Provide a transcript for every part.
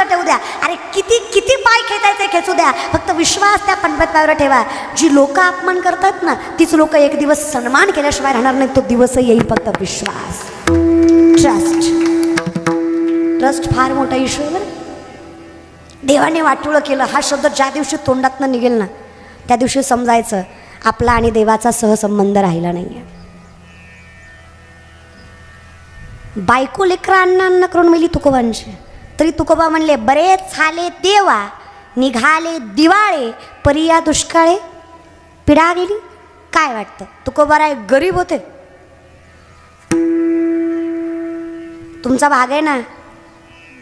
खेचायचं ठेवू द्या, अरे किती किती पाय खेचायचे खेचू द्या, फक्त विश्वास त्या पायावर ठेवा. जी लोक अपमान करतात ना, तीच लोक एक दिवस सन्मान केल्याशिवाय राहणार नाही. तो दिवस येईल, फक्त विश्वास. ट्रस्ट फार मोठा इश्यू आहे. देवाने वाटोळं केलं हा शब्द ज्या दिवशी तोंडातनं निघेल ना, त्या दिवशी समजायचं आपला आणि देवाचा सहसंबंध राहिला नाहीये. बायको लेकरं अन्न करून मेली तुकोबांची, तरी तुकोबा म्हणले बरेच झाले देवा, निघाले दिवाळे, परिया दुष्काळे पिढा गेली. काय वाटतं तुकोबाराय गरीब होते? तुमचा भाग आहे ना,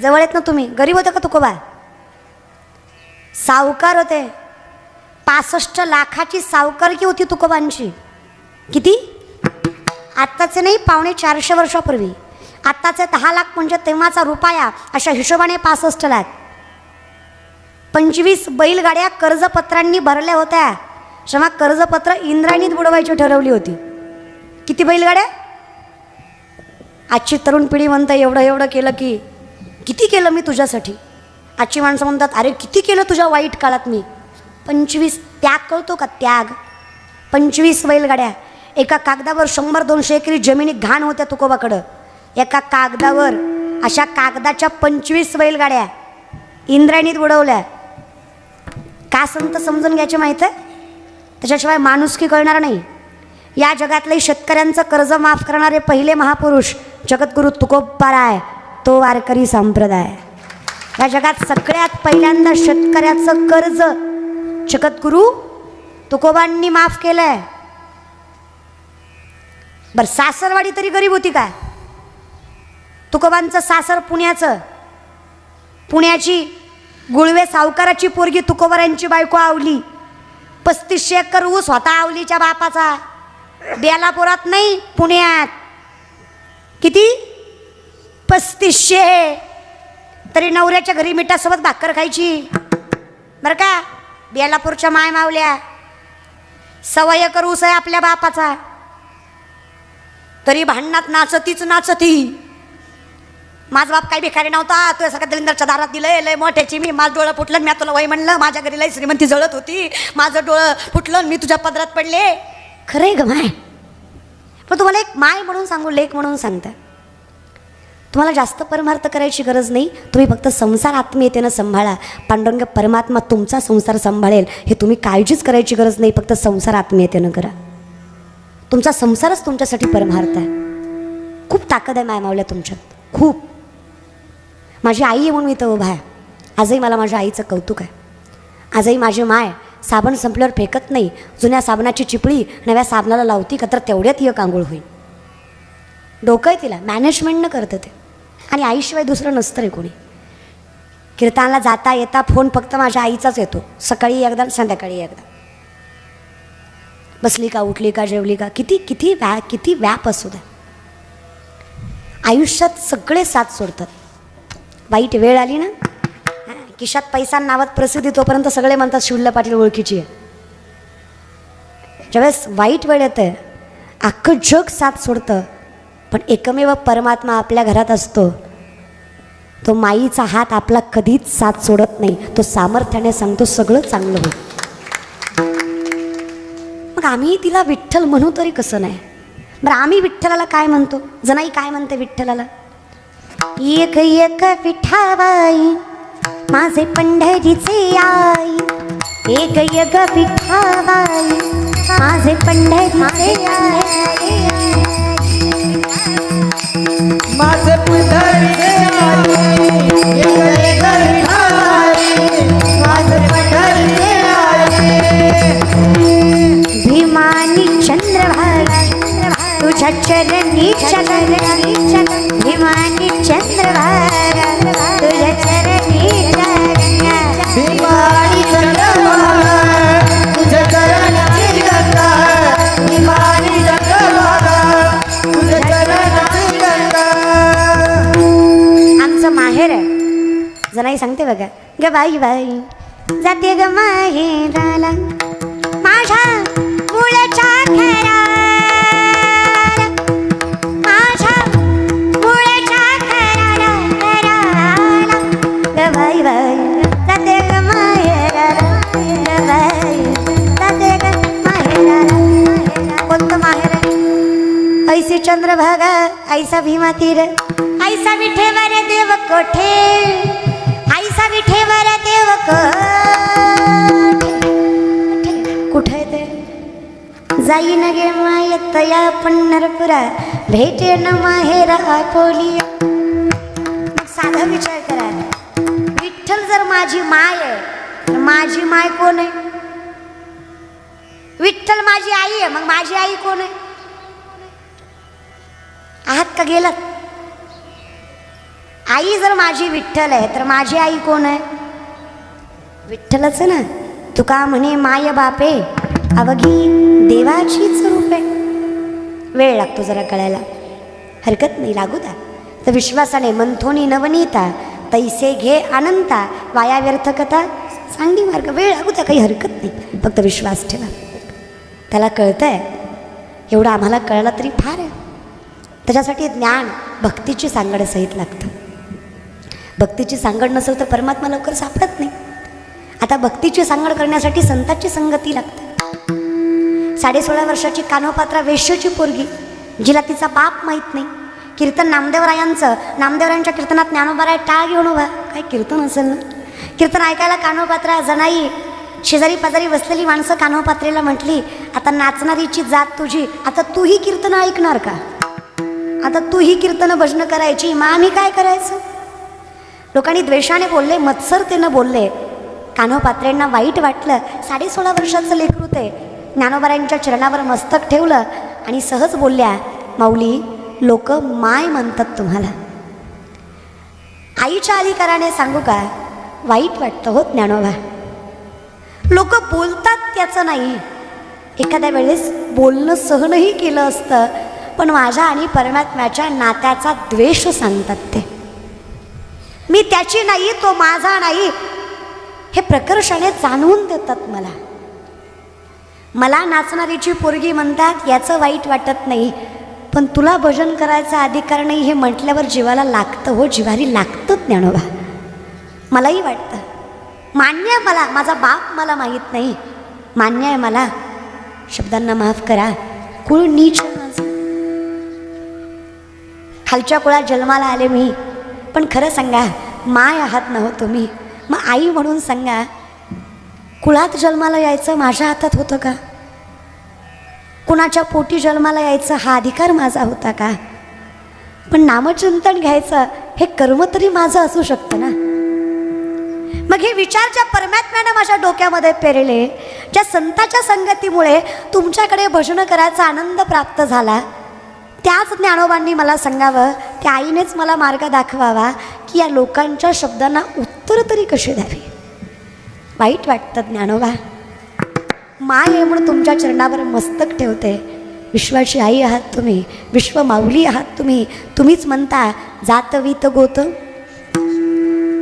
जवळ येत ना तुम्ही. गरीब होते का तुकोबा? सावकार होते. 65 लाखाची सावकारकी होती तुकोबांची. किती? आत्ताचे नाही, 450 वर्षापूर्वी. आत्ताचे 10 लाख म्हणजे तेव्हाचा रुपया, अशा हिशोबाने 65 लाख. 25 बैलगाड्या कर्जपत्रांनी भरल्या होत्या, जेव्हा कर्जपत्र इंद्रायणीत बुडवायची ठरवली होती. किती बैलगाड्या? आजची तरुण पिढी म्हणते एवढं एवढं केलं की किती केलं मी तुझ्यासाठी. आजची माणसं म्हणतात अरे किती केलं तुझ्या वाईट काळात मी. 25 त्याग कळतो का? त्याग. 25 बैलगाड्या एका कागदावर 100-200 एकरी जमिनी घाण होत्या तुकोबाकडं. एका कागदावर अशा कागदाच्या 25 बैलगाड्या इंद्रायणीत बुडवल्या. का संत समजून घ्यायचे माहीत आहे? त्याच्याशिवाय माणुसकी कळणार नाही. या जगातले शेतकऱ्यांचं कर्ज माफ करणारे पहिले महापुरुष जगद्गुरु तुकोबाराय, तो वारकरी संप्रदाय. या जगात सगळ्यात पहिल्यांदा शेतकऱ्याचं कर्ज जगद्गुरु तुकोबांनी माफ केलंय. बर, सासरवाडी तरी गरीब होती का? तुकोबांचं सासर पुण्याचं. पुण्याची गुळवे सावकाराची पोरगी तुकोबारांची बायको आवली. 3500 एकर ऊस होता आवलीच्या बापाचा. बेलापुरात नाही, पुण्यात. किती? 3500. तरी नवऱ्याच्या घरी मिठासोबत भाकर खायची बरं का. बेलापूरच्या माय मावल्या. 1.25 एकर ऊस आहे आपल्या बापाचा, तरी भांडणात नाचती. माझा बाप काही भिकारी नव्हता, तुझ्या सगळ्या दलिंदरच्या दारात दिलंय, लय मोठ्याची मी. माझं डोळं फुटलं, मी तुला वय म्हणलं. माझ्या घरी लय श्रीमंती जळत होती, माझं डोळं फुटलं, मी तुझ्या पदरात पडले. खरंय ग माय. पण तुम्हाला एक माय म्हणून सांगू, लेख म्हणून सांगता, तुम्हाला जास्त परमार्थ करायची गरज नाही. तुम्ही फक्त संसार आत्मीयतेनं सांभाळा. पांडुरंग परमात्मा तुमचा संसार सांभाळेल, हे तुम्ही काळजीच करायची गरज नाही. फक्त संसार आत्मीयतेनं करा. तुमचा संसारच तुमच्यासाठी परमार्थ आहे. खूप ताकद आहे मायमावल्या तुमच्यात, खूप. माझी आई आहे म्हणून इथं उभा आहे. आजही मला माझ्या आईचं कौतुक आहे. आजही माझी माय साबण संपल्यावर फेकत नाही. जुन्या साबणाची चिपळी नव्या साबणाला लावती का, तर तेवढ्यात ही आंघोळ होईल. डोकं आहे तिला, मॅनेजमेंटनं करतं ते. आणि आईशिवाय दुसरं नसतं रे कोणी. कीर्तनाला जाता येता फोन फक्त माझ्या आईचाच येतो. सकाळी एकदा, संध्याकाळी एकदा. बसली का, उठली का, जेवली का, किती व्याप असू द्या. आयुष्यात सगळे साथ सोडतात. वाईट वेळ आली ना, खिशात पैसा नावात प्रसिद्धी, तोपर्यंत सगळे म्हणतात शिवल्ला पाटील ओळखीची आहे. ज्यावेळेस वाईट वेळ येते, अख्खं जग साथ सोडतं, पण एकमेव परमात्मा आपल्या घरात असतो. तो माईचा हात आपला कधीच साथ सोडत नाही. तो सामर्थ्याने सांगतो सगळं चांगलं होईल. मग आम्ही तिला विठ्ठल म्हणू तरी कसं नाही? बरं, आम्ही विठ्ठलाला काय म्हणतो? जनाई काय म्हणते विठ्ठलाला? एक एक विठाबाई माझे पंढरीचे आई. एक एक विठाबाई माझे पंढरीचे आई. माझे पंढरीचे आई. एक एक विठाबाई माझे पंढरीचे आई. भीमानी चंद्रभागा तुझ्या चरणी चरणी. भीमानी चंद्रभागा तुझ्या चरणी गंगा. भीमानी चंद्रभागा तुझ्या चरणी गंगा. भीमानी चंद्रभागा तुझ्या चरणी गंगा. आमचं माहेर आहे. जनाई सांगते बघा, ग बाई बाई जाते ग माहेराला माझ्या मुळच्या घराला. माझ्या मुळच्या घराला ग बाई ऐसा भीमा तीर ऐसा विठेवर देव कोठे ऐसा विठेवर देव कोठे कुठे ते जाईन गे माय तया पंढरपुरा भेटे न माहेरा आपोलिया. मग साधा विचार करा, विठ्ठल जर माझी माय आहे तर माझी माय कोण आहे? विठ्ठल माझी आई आहे, मग माझी आई कोण आहे? आहात का गेलात? आई जर माझी विठ्ठल आहे तर माझी आई कोण आहे? विठ्ठलच ना. तुका म्हणे माय बापे अवघी देवाचीच रूप आहे. वेळ लागतो जरा कळायला, हरकत नाही, लागू द्या. तर विश्वासाने मंथोनी नवनीता तैसे घे अनंता वाया व्यर्थ कथा सांगी मार्ग. वेळ लागू द्या, काही हरकत नाही, फक्त विश्वास ठेवा. त्याला कळतंय एवढं आम्हाला कळलं तरी फार आहे. त्याच्यासाठी ज्ञान भक्तीची सांगड सहित लागतं. भक्तीची सांगड नसेल तर परमात्मा लवकर सापडत नाही. आता भक्तीची सांगड करण्यासाठी संतांची संगती लागते. 16.5 वर्षाची कानोपात्रा वेश्याची पोरगी, जिला तिचा बाप माहीत नाही. कीर्तन नामदेवरायांचं, नामदेवरायांच्या कीर्तनात ज्ञानोबाराय टाळ घेऊन उभा. काय कीर्तन असेल ना. कीर्तन ऐकायला कानोपात्रा जनाई, शेजारी पाजारी बसलेली माणसं कानोपात्रेला म्हटली, आता नाचणारीची जात तुझी, आता तूही कीर्तन ऐकणार का? आता तूही कीर्तन भजन करायची, मग आम्ही काय करायचं? लोकांनी द्वेषाने बोलले, मत्सरतेनं बोलले. कान्होपात्रेंना वाईट वाटलं. 16.5 वर्षाचं लेकरू ते. ज्ञानोबारायांच्या चरणावर मस्तक ठेवलं आणि सहज बोलल्या, माऊली लोक माय म्हणतात तुम्हाला. आईच्या अधिकाराने सांगू का, वाईट वाटतं हो ज्ञानोबा. लोक बोलतात त्याचं नाही, एखाद्या वेळेस बोलणं सहनही केलं असतं, पण माझ्या आणि परमात्म्याच्या नात्याचा द्वेष सांगतात ते. मी त्याची नाही, तो माझा नाही, हे प्रकर्षाने जाणवून देतात मला. मला नाचणारीची पोरगी म्हणतात याचं वाईट वाटत नाही, पण तुला भजन करायचा अधिकार नाही हे म्हटल्यावर जीवाला लागतं हो, जिव्हारी लागतं ज्ञानोबा. मलाही वाटतं, मान्य आहे मला, माझा बाप मला माहीत नाही, मान्य आहे मला, शब्दांना माफ करा, कुळ नीच माझं, खालच्या कुळात जन्माला आले मी. पण खरं सांगा, माय आहात ना हो तुम्ही, मग आई म्हणून सांगा, कुळात जन्माला यायचं माझ्या हातात होतं का? कुणाच्या पोटी जन्माला यायचं हा अधिकार माझा होता का? पण नामचिंतन घ्यायचं हे कर्म तरी माझं असू शकतं ना. मग हे विचार ज्या परमात्म्यानं माझ्या डोक्यामध्ये पेरले, ज्या संताच्या संगतीमुळे तुमच्याकडे भजन करायचा आनंद प्राप्त झाला, त्याच ज्ञानोबांनी मला सांगावं, त्या आईनेच मला मार्ग दाखवावा की या लोकांच्या शब्दांना उत्तर तरी कशी द्यावी. वाईट वाटतं ज्ञानोबा. माय आहे म्हणून तुमच्या चरणावर मस्तक ठेवते. विश्वाची आई आहात तुम्ही, विश्व माऊली आहात तुम्ही. तुम्हीच म्हणता जात वीत गोत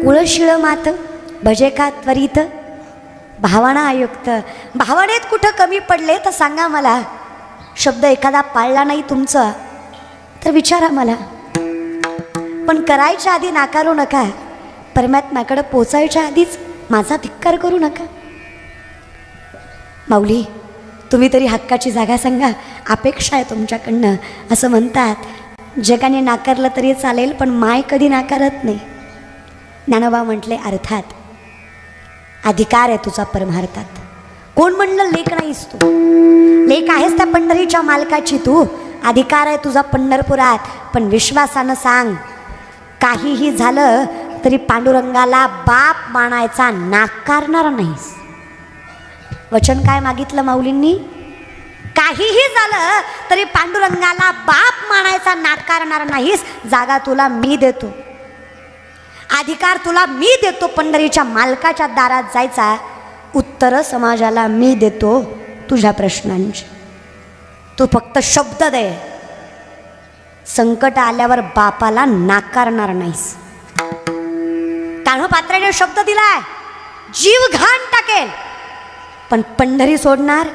कुळशिळ मात भजे का त्वरित भावना आयुक्त. भावनेत कुठं कमी पडले तर सांगा मला. शब्द एखादा पाळला नाही तुमचा तर विचारा मला. पण करायच्या आधी नाकारू नका, परमात्म्याकडे पोचायच्या आधीच माझा धिक्कार करू नका. माऊली तुम्ही तरी हक्काची जागा सांगा, अपेक्षा आहे तुमच्याकडनं असं म्हणतात. जगाने नाकारलं तरी चालेल, पण माय कधी नाकारत नाही. ज्ञानोबा म्हटले, अर्थात अधिकार आहे तुझा परमार्थात. कोण म्हणलं लेक नाहीस तू? लेक आहेस त्या पंढरीच्या मालकाची तू. अधिकार आहे तुझा पंढरपुरात, पण विश्वासानं सांग, काहीही झालं तरी पांडुरंगाला बाप मानायचा नाकारणार नाहीस. वचन काय मागितलं माऊलींनी? काहीही झालं तरी पांडुरंगाला बाप मानायचा नाकारणार नाहीस. जागा तुला मी देतो, अधिकार तुला मी देतो पंढरीच्या मालकाच्या दारात जायचा. उत्तर समाजाला मी देतो तुझ्या प्रश्नांची. तू फक्त शब्द दे, संकट आल्यावर बापाला नाकारणार नाहीस. कान्होपात्रेने शब्द दिलाय, जीव घाण टाकेल पण पंढरी सोडणार,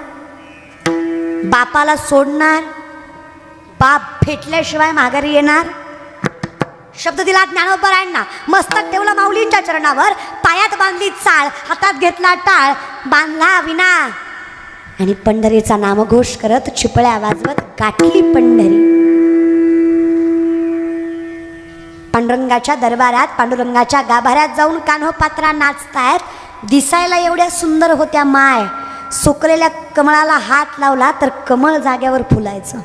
बापाला सोडणार, बाप भेटल्याशिवाय माघारी येणार. शब्द दिला ज्ञानोबारायांना. मस्तक ठेवला माऊलींच्या चरणावर, पायात बांधली चाळ, हातात घेतला टाळ, बांधला विना आणि पंढरीचा नामघोष करत चिपळ्या वाजवत गाठली पंढरी. पांडुरंगाच्या दरबारात पांडुरंगाच्या गाभाऱ्यात जाऊन कान्होपात्रा नाचतायत. दिसायला एवढ्या सुंदर होत्या माय. सुकलेल्या कमळाला हात लावला तर कमळ जाग्यावर फुलायचं.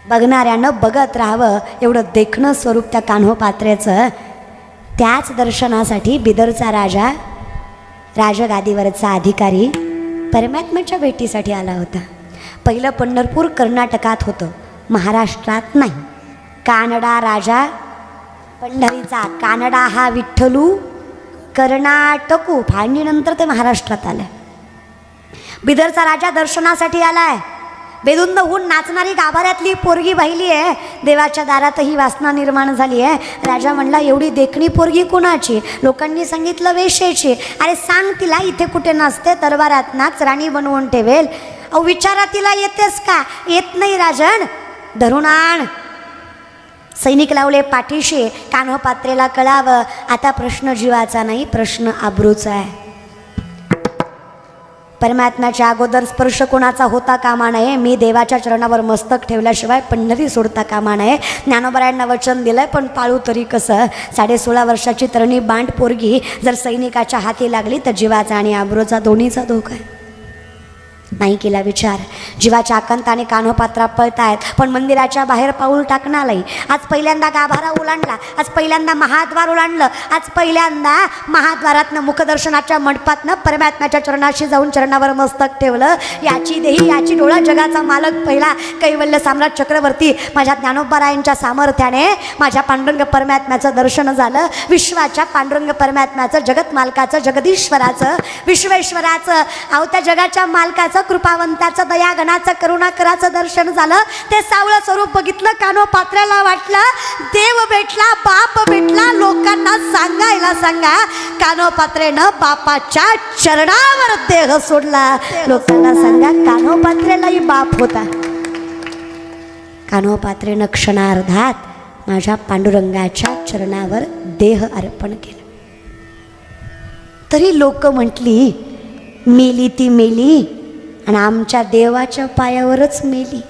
बघणाऱ्यानं बघत राहावं एवढं देखणं स्वरूप त्या कान्होपात्रेचं. त्याच दर्शनासाठी बिदरचा राजा, राजगादीवरचा अधिकारी परमात्म्याच्या भेटीसाठी आला होता. पहिलं पंढरपूर कर्नाटकात होतं, महाराष्ट्रात नाही. कानडा राजा पंढरीचा, कानडा हा विठ्ठलू, कर्नाटकू फाळणीनंतर ते महाराष्ट्रात आलं. बिदरचा राजा दर्शनासाठी आलाय. बेधुंद होऊन नाचणारी गाभाऱ्यातली पोरगी पाहिली आहे. देवाच्या दारातही वासना निर्माण झाली आहे. राजा म्हणला एवढी देखणी पोरगी कोणाची? लोकांनी सांगितलं वेश्येची. अरे सांग तिला इथे कुठे नाचते, दरबारात नाच, राणी बनवून ठेवेल. अहो विचारा तिला येतेस का? येत नाही राजन, धरून आण. सैनिक लावले पाठीशी. कान्होपात्रेला कळावं आता प्रश्न जीवाचा नाही, प्रश्न आबरूचा आहे. परमात्म्याच्या अगोदर स्पर्श कोणाचा होता कामा नये. मी देवाच्या चरणावर मस्तक ठेवल्याशिवाय पंढरी सोडता कामा नये. ज्ञानोबरायांना वचन दिलंय, पण पाळू तरी कसं? 16.5 वर्षाची तरणी बांड पोरगी जर सैनिकाच्या हाती लागली तर जीवाचा आणि आबरूचा दोन्हीचा धोका आहे. नाही केला विचार. जीवाच्या आकांताने कान्होपात्रा पळतायत, पण मंदिराच्या बाहेर पाऊल टाकणार नाही. आज पहिल्यांदा गाभारा ओलांडला, आज पहिल्यांदा महाद्वार ओलांडलं, आज पहिल्यांदा महाद्वारातनं मुखदर्शनाच्या मंडपातनं परमात्म्याच्या चरणाशी जाऊन चरणावर मस्तक ठेवलं. याची देही याची डोळा, जगाचा मालक पहिला कैवल्य सम्राट चक्रवर्ती माझ्या ज्ञानोबरायांच्या सामर्थ्याने माझ्या पांडुरंग परमात्म्याचं दर्शन झालं. विश्वाच्या पांडुरंग परमात्म्याचं, जगत मालकाचं, जगदीश्वराचं, विश्वेश्वराचं, अहो त्या जगाच्या मालकाचं, कृपावंताचं, दयागणाचं, करुणाकराचं दर्शन झालं. ते सावळं स्वरूप बघितलं. कान्होपात्रेला वाटलं देव भेटला, बाप भेटला. लोकांना सांगायला सांगा, कान्होपात्रेनं बापाच्या चरणावर देह सोडला. लोकांना सांगा कान्होपात्रेलाही बाप होता. कान्होपात्रेनं क्षणार्धात माझ्या पांडुरंगाच्या चरणावर देह अर्पण केलं. तरी लोक म्हटली मेली ती मेली आणि आमच्या देवाच्या पायावरच मेली.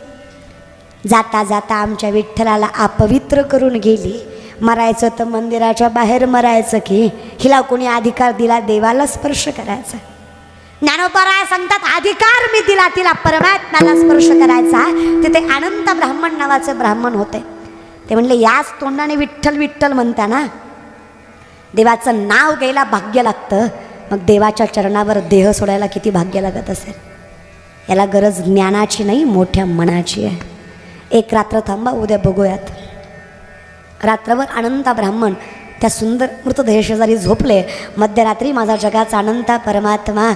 जाता जाता आमच्या विठ्ठलाला अपवित्र करून गेली. मरायचं तर मंदिराच्या बाहेर मरायचं की? हिला कोणी अधिकार दिला देवाला स्पर्श करायचा? ज्ञानोबराय सांगतात अधिकार मी दिला तिला परमात्म्याला स्पर्श करायचा. तिथे अनंत ब्राह्मण नावाचे ब्राह्मण होते. ते म्हणले याच तोंडाने विठ्ठल विठ्ठल म्हणता ना, देवाचं नाव घ्यायला भाग्य लागतं, मग देवाच्या चरणावर देह सोडायला किती भाग्य लागत असेल? याला गरज ज्ञानाची नाही, मोठ्या मनाची आहे. एक रात्र थांबा, उद्या बघूयात. रात्रभर अनंत ब्राह्मण त्या सुंदर मृतदेह शेजारी झोपले. मध्यरात्री माझा जगाचा अनंता परमात्मा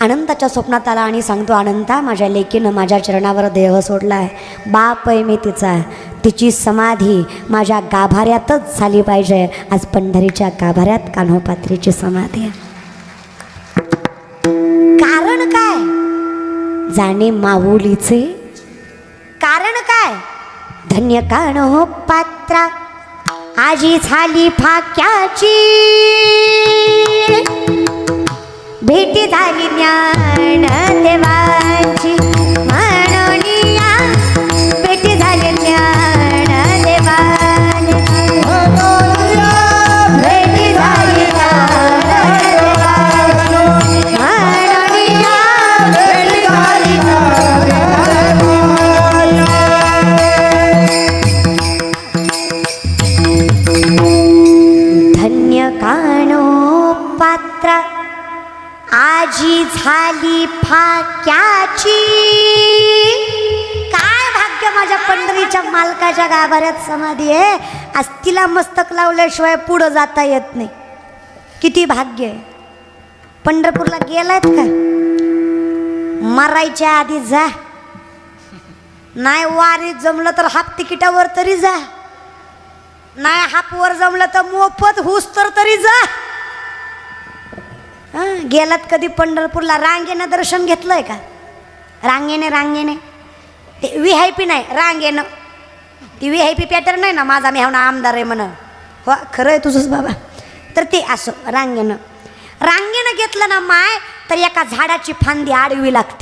अनंताच्या स्वप्नात आला आणि सांगतो, अनंता माझ्या लेकीनं माझ्या चरणावर देह सोडला आहे. बाप आहे मी तिचा, तिची समाधी माझ्या गाभाऱ्यातच झाली पाहिजे. आज पंढरीच्या गाभाऱ्यात कान्होपात्रेची समाधी आहे. कारण काय? जाणे माऊलीचे कारण काय? धन्य कान्होपात्रा आजी झाली फाक्याची, भेटी झाली ज्ञान देवाची. म्हणूनिया भेटी झाली ज्ञान देवाची, भेटी झाली ज्ञान देवाची. म्हणूनिया भेटी झाली धन्य कान्होपात्रा आजी झाली फाक्याची. काय भाग्य माझ्या पंढरीच्या मालकाच्या गाभाऱ्यात समाधी आहे. आज तिला मस्तक लावल्याशिवाय पुढं जाता येत नाही. किती भाग्य आहे. पंढरपूरला गेलायत का? मरायच्या आधी जा, नाही वारीत जमलं तर हाफ तिकिटावर तरी जा, नाही हापवर जमलं तर मोफत हुस तरी जा. गेलात कधी पंढरपूरला? रांगेनं दर्शन घेतलंय का? रांगेने ते VIP नाही, रांगेनं. ती VIP पॅटर्न नाही ना, माझा मेहना आमदार आहे म्हण. हो खरं आहे तुझंच बाबा. तर ते असं रांगेनं घेतलं ना माय, तर एका झाडाची फांदी आडवी लागते.